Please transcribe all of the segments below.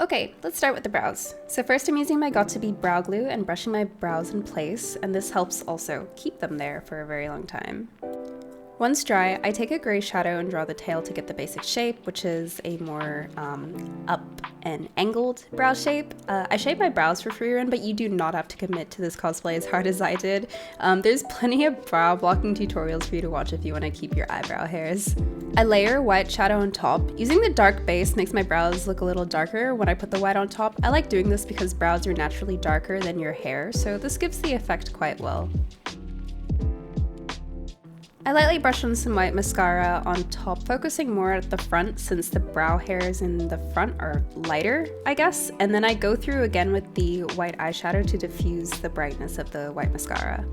Okay, let's start with the brows. So first I'm using my got2b brow glue and brushing my brows in place, and this helps also keep them there for a very long time. Once dry, I take a gray shadow and draw the tail to get the basic shape, which is a more up and angled brow shape. I shape my brows for Frieren, but you do not have to commit to this cosplay as hard as I did. There's plenty of brow blocking tutorials for you to watch if you want to keep your eyebrow hairs. I layer white shadow on top. Using the dark base makes my brows look a little darker when I put the white on top. I like doing this because brows are naturally darker than your hair, so this gives the effect quite well. I lightly brush on some white mascara on top, focusing more at the front since the brow hairs in the front are lighter, I guess, and then I go through again with the white eyeshadow to diffuse the brightness of the white mascara.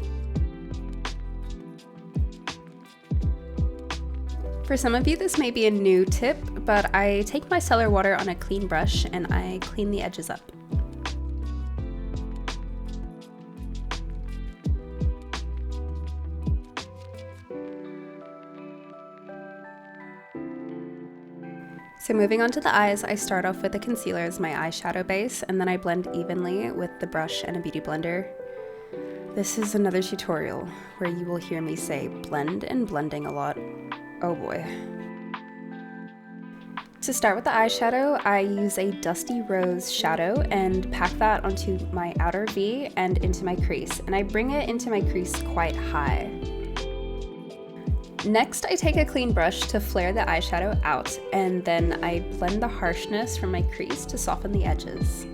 For some of you this may be a new tip, but I take micellar water on a clean brush and I clean the edges up. So moving on to the eyes, I start off with a concealer as my eyeshadow base, and then I blend evenly with the brush and a beauty blender. This is another tutorial where you will hear me say blend and blending a lot. Oh boy. To start with the eyeshadow, I use a dusty rose shadow and pack that onto my outer V and into my crease, and I bring it into my crease quite high. Next, I take a clean brush to flare the eyeshadow out, and then I blend the harshness from my crease to soften the edges.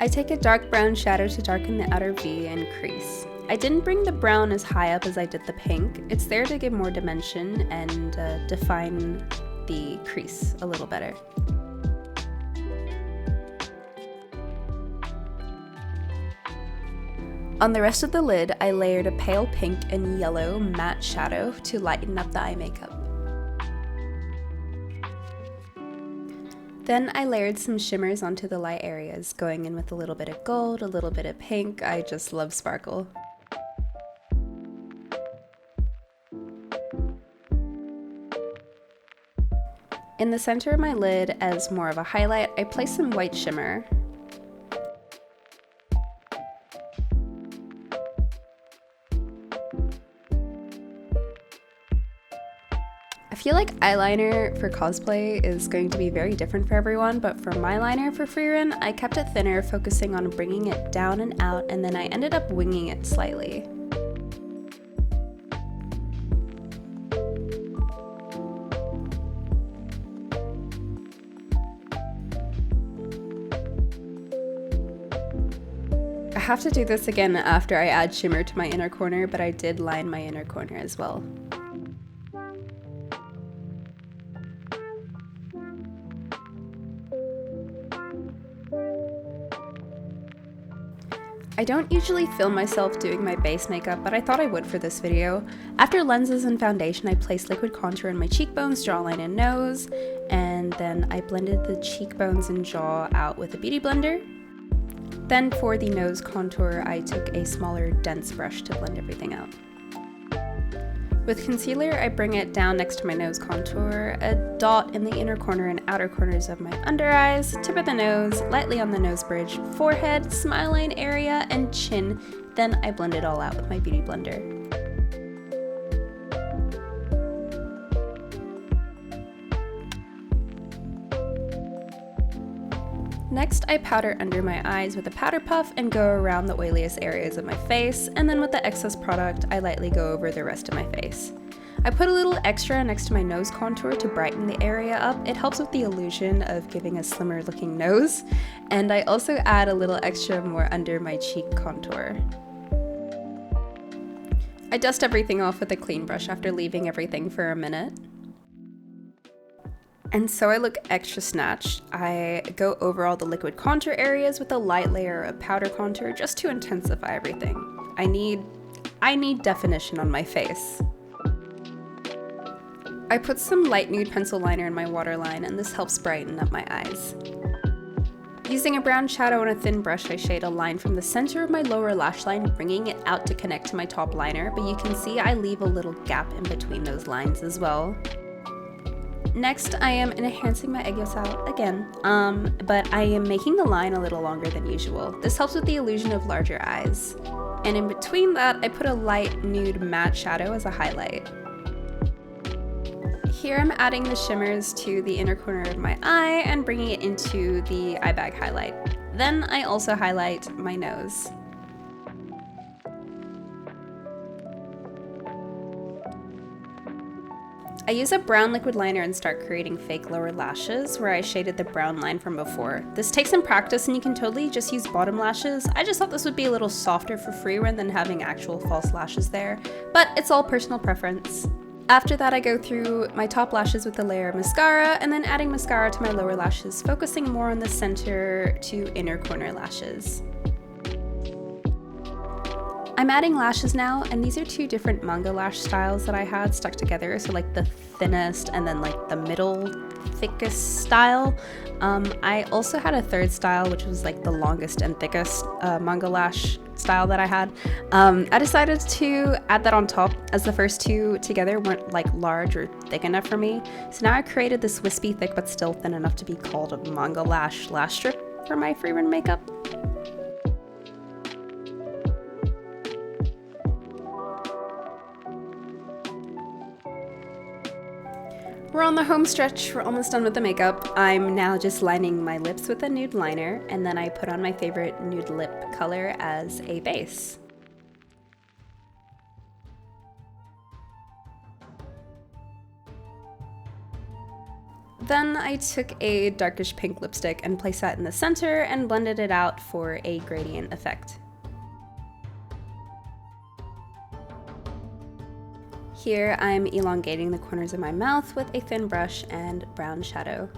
I take a dark brown shadow to darken the outer V and crease. I didn't bring the brown as high up as I did the pink. It's there to give more dimension and define the crease a little better. On the rest of the lid, I layered a pale pink and yellow matte shadow to lighten up the eye makeup. Then I layered some shimmers onto the light areas, going in with a little bit of gold, a little bit of pink. I just love sparkle. In the center of my lid, as more of a highlight, I place some white shimmer. I feel like eyeliner for cosplay is going to be very different for everyone, but for my liner for Frieren, I kept it thinner, focusing on bringing it down and out, and then I ended up winging it slightly. I have to do this again after I add shimmer to my inner corner, but I did line my inner corner as well. I don't usually film myself doing my base makeup, but I thought I would for this video. After lenses and foundation, I placed liquid contour in my cheekbones, jawline, and nose, and then I blended the cheekbones and jaw out with a beauty blender. Then for the nose contour, I took a smaller, dense brush to blend everything out. With concealer, I bring it down next to my nose contour, a dot in the inner corner and outer corners of my under eyes, tip of the nose, lightly on the nose bridge, forehead, smile line area, and chin. Then I blend it all out with my beauty blender. Next, I powder under my eyes with a powder puff and go around the oiliest areas of my face, and then with the excess product, I lightly go over the rest of my face. I put a little extra next to my nose contour to brighten the area up. It helps with the illusion of giving a slimmer looking nose, and I also add a little extra more under my cheek contour. I dust everything off with a clean brush after leaving everything for a minute. And so I look extra snatched. I go over all the liquid contour areas with a light layer of powder contour just to intensify everything. I need definition on my face. I put some light nude pencil liner in my waterline, and this helps brighten up my eyes. Using a brown shadow and a thin brush, I shade a line from the center of my lower lash line, bringing it out to connect to my top liner, but you can see I leave a little gap in between those lines as well. Next, I am enhancing my egg yolk again, but I am making the line a little longer than usual. This helps with the illusion of larger eyes. And in between that, I put a light nude matte shadow as a highlight. Here I'm adding the shimmers to the inner corner of my eye and bringing it into the eye bag highlight. Then I also highlight my nose. I use a brown liquid liner and start creating fake lower lashes where I shaded the brown line from before. This takes some practice and you can totally just use bottom lashes. I just thought this would be a little softer for Frieren than having actual false lashes there, but it's all personal preference. After that, I go through my top lashes with a layer of mascara and then adding mascara to my lower lashes, focusing more on the center to inner corner lashes. I'm adding lashes now, and these are two different manga lash styles that I had stuck together, so like the thinnest and then like the middle thickest style. I also had a third style, which was like the longest and thickest manga lash style that I had. I decided to add that on top as the first two together weren't like large or thick enough for me. So now I created this wispy thick but still thin enough to be called a manga lash strip for my Frieren makeup. We're on the home stretch, we're almost done with the makeup. I'm now just lining my lips with a nude liner, and then I put on my favorite nude lip color as a base. Then I took a darkish pink lipstick and placed that in the center and blended it out for a gradient effect. Here I'm elongating the corners of my mouth with a thin brush and brown shadow.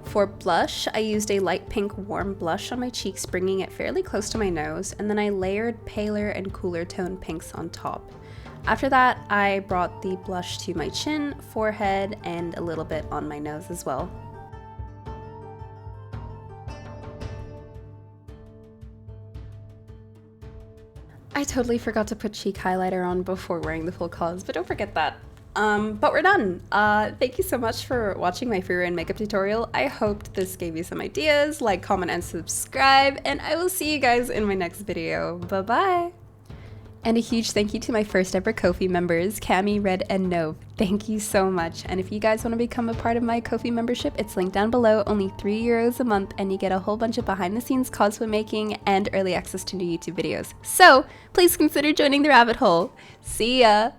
For blush, I used a light pink warm blush on my cheeks, bringing it fairly close to my nose, and then I layered paler and cooler tone pinks on top. After that, I brought the blush to my chin, forehead, and a little bit on my nose as well. I totally forgot to put cheek highlighter on before wearing the full cause, but don't forget that. But we're done. Thank you so much for watching my Frieren makeup tutorial. I hoped this gave you some ideas. Like, comment, and subscribe, and I will see you guys in my next video. Bye-bye! And a huge thank you to my first ever Ko-fi members, Cami, Red, and Nove. Thank you so much. And if you guys want to become a part of my Ko-fi membership, it's linked down below, only €3 a month, and you get a whole bunch of behind the scenes cosplay making and early access to new YouTube videos. So please consider joining the rabbit hole. See ya!